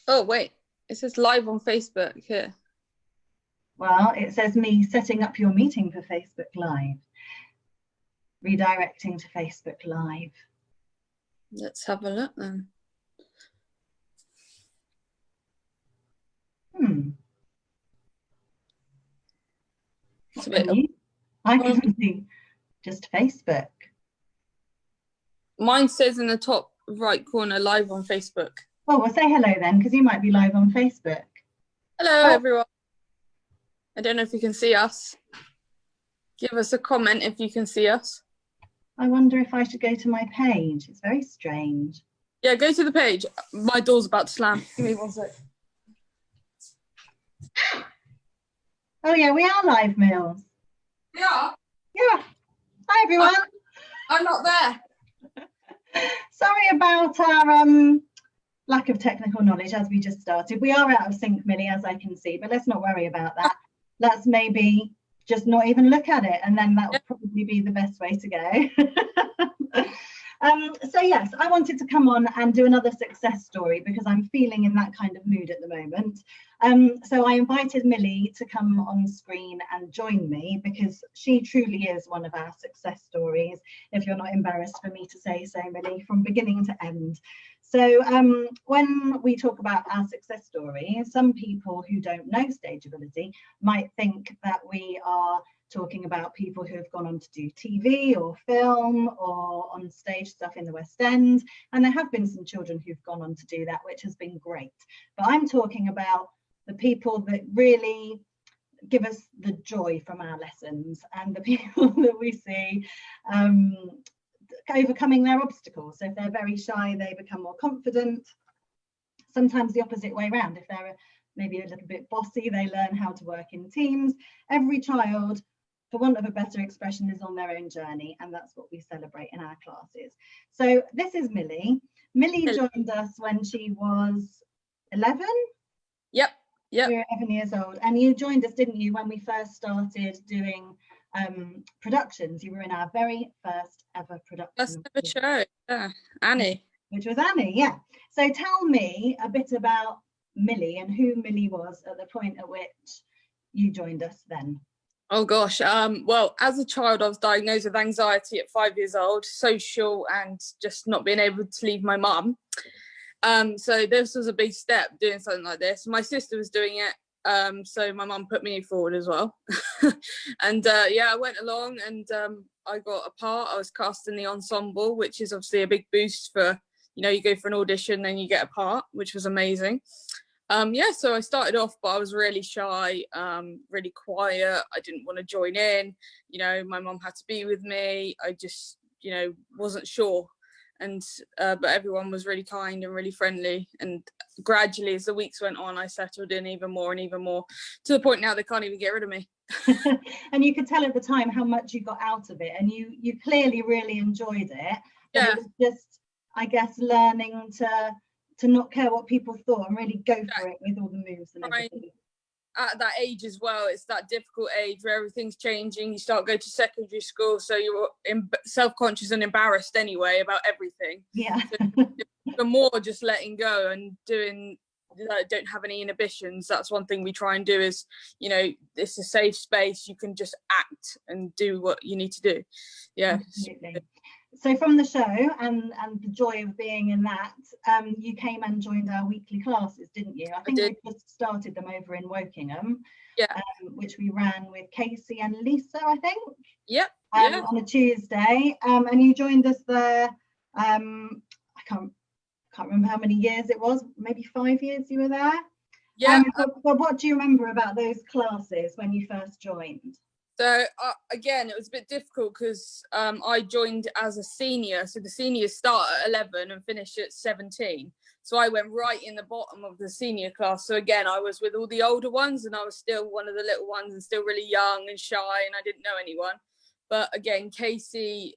Oh, wait. It says live on Facebook here. Well, it says me setting up your meeting for Facebook Live, redirecting to Facebook Live. Let's have a look then. Hmm. It's a Can bit you? I of, can see just Facebook. mine says in the top right corner, live on Facebook. Oh, well, say hello then, because you might be live on Facebook. Hello, Oh, everyone. I don't know if you can see us. Give us a comment if you can see us. I wonder if I should go to my page. It's very strange. Yeah, go to the page. My door's about to slam. Give me one sec. Oh, yeah, we are live, Mills. Yeah. Yeah. Hi, everyone. I'm not there. Sorry about our lack of technical knowledge as we just started. We are out of sync, Millie, as I can see, but let's not worry about that. Let's maybe just not even look at it, and then that will probably be the best way to go. So yes, I wanted to come on and do another success story because I'm feeling in that kind of mood at the moment. So I invited Millie to come on screen and join me because she truly is one of our success stories, if you're not embarrassed for me to say so, Millie, from beginning to end. So when we talk about our success story, some people who don't know StageAbility might think that we are talking about people who have gone on to do TV or film or on stage stuff in the West End. And there have been some children who've gone on to do that, which has been great. But I'm talking about the people that really give us the joy from our lessons and the people that we see overcoming their obstacles. So if they're very shy, they become more confident. Sometimes the opposite way around. If they're maybe a little bit bossy, they learn how to work in teams. Every child, for want of a better expression, is on their own journey, and that's what we celebrate in our classes. So this is Millie. Millie joined us when she was 11. Yep. You're 11 years old, and you joined us, didn't you, when we first started doing productions? You were in our very first ever production. First ever show. Yeah, Annie. Which was Annie, yeah. So tell me a bit about Millie and who Millie was at the point at which you joined us then. Oh gosh. Well, as a child, I was diagnosed with anxiety at 5 years old, social, and just not being able to leave my mum. So this was a big step, doing something like this. My sister was doing it, so my mum put me forward as well. And yeah, I went along and I got a part. I was cast in the ensemble, which is obviously a big boost for, you go for an audition, then you get a part, which was amazing. Yeah, so I started off, but I was really shy, really quiet. I didn't want to join in. My mum had to be with me. I just, wasn't sure. And but everyone was really kind and really friendly. And gradually, as the weeks went on, I settled in even more, to the point now they can't even get rid of me. And you could tell at the time how much you got out of it, and you clearly really enjoyed it. But yeah, it was just, I guess, learning to not care what people thought and really go for it with all the moves and everything. At that age as well, it's that difficult age where everything's changing. You start going to secondary school, so you're self-conscious and embarrassed anyway about everything. Yeah. So the more just letting go and doing, don't have any inhibitions. That's one thing we try and do is, it's a safe space. You can just act and do what you need to do. Yeah. Absolutely. So from the show and the joy of being in that, you came and joined our weekly classes, didn't you? I think we just started them over in Wokingham, which we ran with Casey and Lisa, I think. Yep. On a Tuesday, and you joined us there. I can't remember how many years it was. Maybe 5 years you were there. Yeah. But what do you remember about those classes when you first joined? So again, it was a bit difficult because I joined as a senior. So the seniors start at 11 and finish at 17. So I went right in the bottom of the senior class. So again, I was with all the older ones and I was still one of the little ones and still really young and shy and I didn't know anyone. But again, Casey,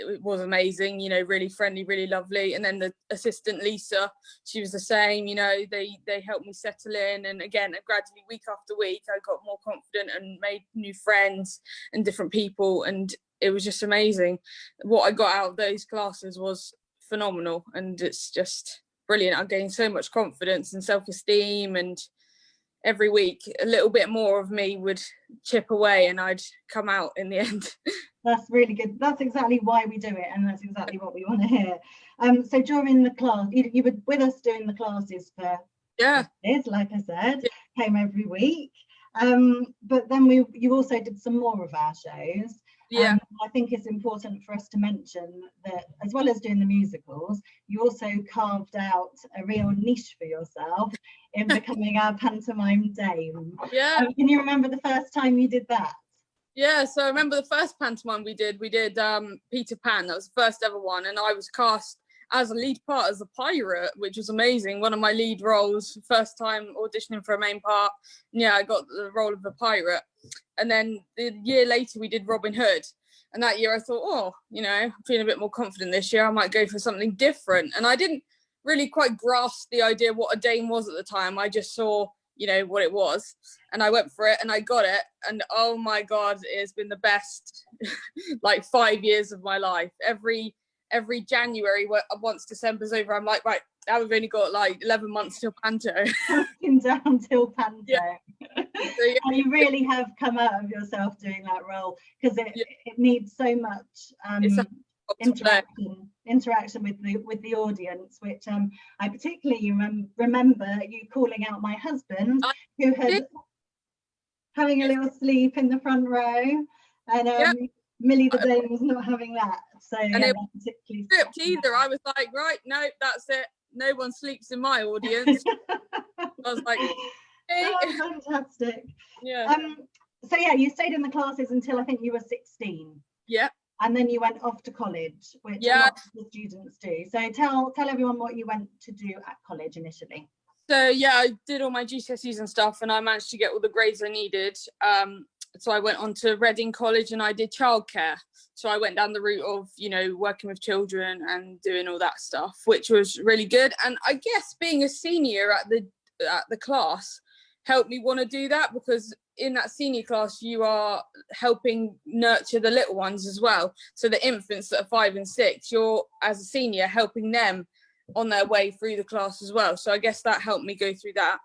it was amazing, really friendly, really lovely. And then the assistant Lisa, she was the same, they helped me settle in. And again, gradually week after week, I got more confident and made new friends and different people. And it was just amazing. What I got out of those classes was phenomenal. And it's just, brilliant. I gained so much confidence and self-esteem, and every week a little bit more of me would chip away and I'd come out in the end. That's really good. That's exactly why we do it, and that's exactly what we want to hear. So during the class, you were with us doing the classes for years, like I said, came every week. But then you also did some more of our shows. I think it's important for us to mention that as well as doing the musicals, you also carved out a real niche for yourself in becoming our pantomime dame. Can you remember the first time you did that? Yeah, so I remember the first pantomime we did Peter Pan. That was the first ever one, and I was cast as a lead part as a pirate, which was amazing. One of my lead roles, first time auditioning for a main part. Yeah, I got the role of a pirate. And then the year later we did Robin Hood. And that year I thought, oh, you know, I'm feeling a bit more confident this year. I might go for something different. And I didn't really quite grasp the idea what a dame was at the time. I just saw, you know, what it was, and I went for it and I got it, and oh my god, it's been the best like 5 years of my life. Every January, once December's over, I'm like, right, now we've only got like 11 months till Panto. Counting down till Panto. And you really have come out of yourself doing that role, because it needs so much interaction with the audience, which I particularly remember you calling out my husband, who had having a little sleep in the front row, and Millie the dame was not having that. So and it particularly script either. I was like, right, no, that's it. No one sleeps in my audience. I was like, hey. Oh, fantastic. Yeah. So yeah, you stayed in the classes until I think you were 16. Yeah. And then you went off to college, which a lot of the students do. So tell everyone what you went to do at college initially. So yeah, I did all my GCSEs and stuff, and I managed to get all the grades I needed. So I went on to Reading College and I did childcare. So I went down the route of, you know, working with children and doing all that stuff, which was really good. And I guess being a senior at the class helped me want to do that, because in that senior class you are helping nurture the little ones as well. So the infants that are 5 and 6, you're as a senior helping them on their way through the class as well. So I guess that helped me go through that.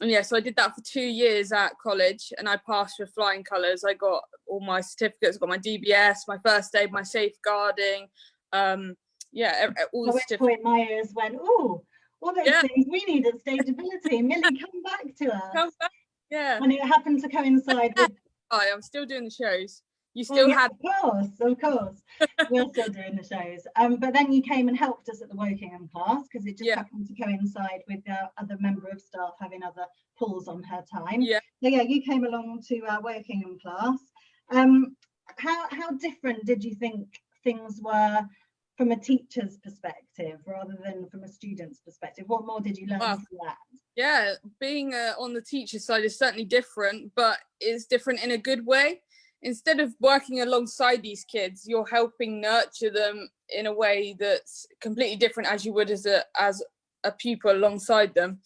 And yeah, so I did that for 2 years at college, and I passed with flying colours. I got all my certificates, got my DBS, my first aid, my safeguarding, all the certificates. At which point my ears went, oh, all those things we need at StageAbility. Millie, come back to us. Come back. Yeah. And it happened to coincide with... I'm still doing the shows. You still had... Of course. We're still doing the shows. But then you came and helped us at the Wokingham class, because it just happened to coincide with the other member of staff having other pulls on her time. Yeah. So yeah, you came along to our Wokingham class. How different did you think things were from a teacher's perspective rather than from a student's perspective? What more did you learn from that? Yeah, being on the teacher side is certainly different, but it's different in a good way. Instead of working alongside these kids, you're helping nurture them in a way that's completely different as you would as a pupil alongside them.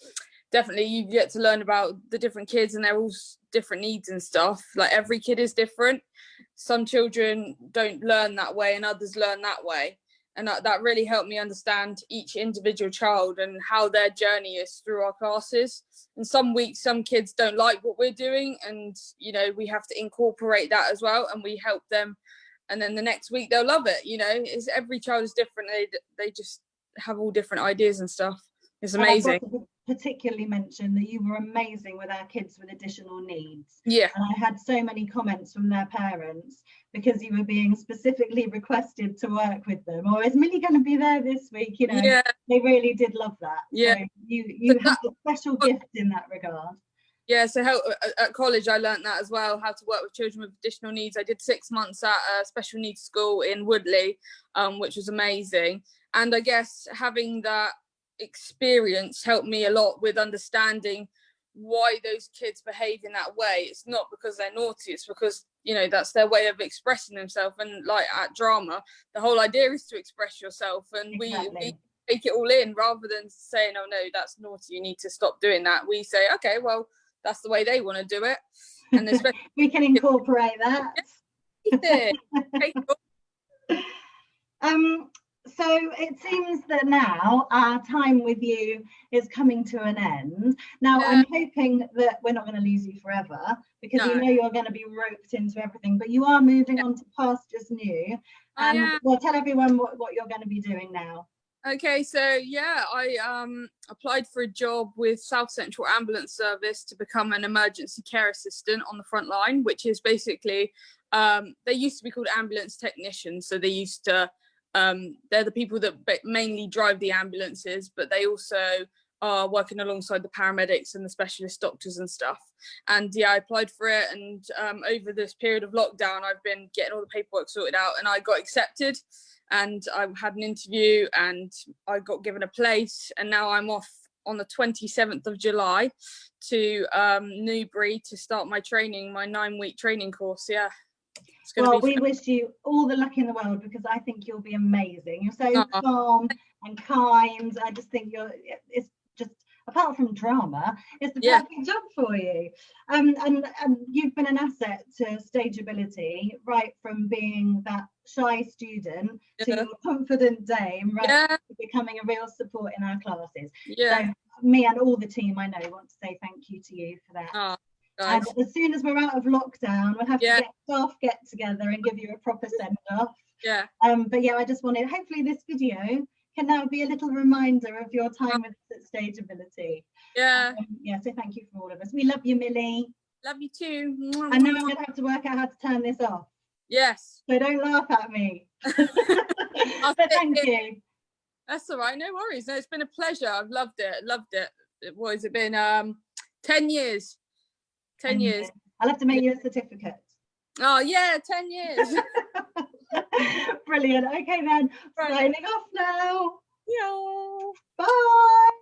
Definitely, you get to learn about the different kids, and they're all different needs and stuff. Like, every kid is different. Some children don't learn that way and others learn that way. And that really helped me understand each individual child and how their journey is through our classes. And some weeks, some kids don't like what we're doing, and, you know, we have to incorporate that as well, and we help them. And then the next week they'll love it. You know, every child is different. They just have all different ideas and stuff. It's amazing. Particularly mention that you were amazing with our kids with additional needs. Yeah. And I had so many comments from their parents, because you were being specifically requested to work with them. Or is Millie going to be there this week? You know, they really did love that. Yeah. So you have a special gift in that regard. Yeah, so at college I learned that as well, how to work with children with additional needs. I did 6 months at a special needs school in Woodley, which was amazing. And I guess having that experience helped me a lot with understanding why those kids behave in that way. It's not because they're naughty, it's because, you know, that's their way of expressing themselves. And like at drama, the whole idea is to express yourself, and we take it all in rather than saying, oh no, that's naughty, you need to stop doing that. We say, okay, well, that's the way they want to do it, and we can incorporate that. So it seems that now our time with you is coming to an end. Now, Yeah. I'm hoping that we're not going to lose you forever, because we No. know you're going to be roped into everything, but you are moving on to pastures new. And Yeah. we'll tell everyone what you're going to be doing now. Okay, so yeah, I applied for a job with South Central Ambulance Service to become an emergency care assistant on the front line, which is basically they used to be called ambulance technicians. So they used to they're the people that mainly drive the ambulances, but they also are working alongside the paramedics and the specialist doctors and stuff. And yeah, I applied for it, and over this period of lockdown, I've been getting all the paperwork sorted out, and I got accepted. And I had an interview and I got given a place, and now I'm off on the 27th of July to Newbury to start my training, my 9-week training course. Yeah. Well, we wish you all the luck in the world, because I think you'll be amazing. You're so calm and kind. I just think it's just, apart from drama, it's the perfect job for you. And you've been an asset to StageAbility, right from being that shy student to a confident dame, right, to becoming a real support in our classes. So me and all the team I know want to say thank you to you for that. And as soon as we're out of lockdown, we'll have to get staff get together and give you a proper send off. But yeah, I just wanted, hopefully this video can now be a little reminder of your time with us at StageAbility. So thank you for all of us. We love you, Millie. Love you too. I know I'm going to have to work out how to turn this off. Yes. So don't laugh at me. But thank you. That's all right. No worries. No, it's been a pleasure. I've loved it. Loved it. What has it been? 10 years. 10 years. I'll have to make you a certificate. Oh yeah, 10 years. Brilliant. Okay then, signing off now. Yeah. Bye.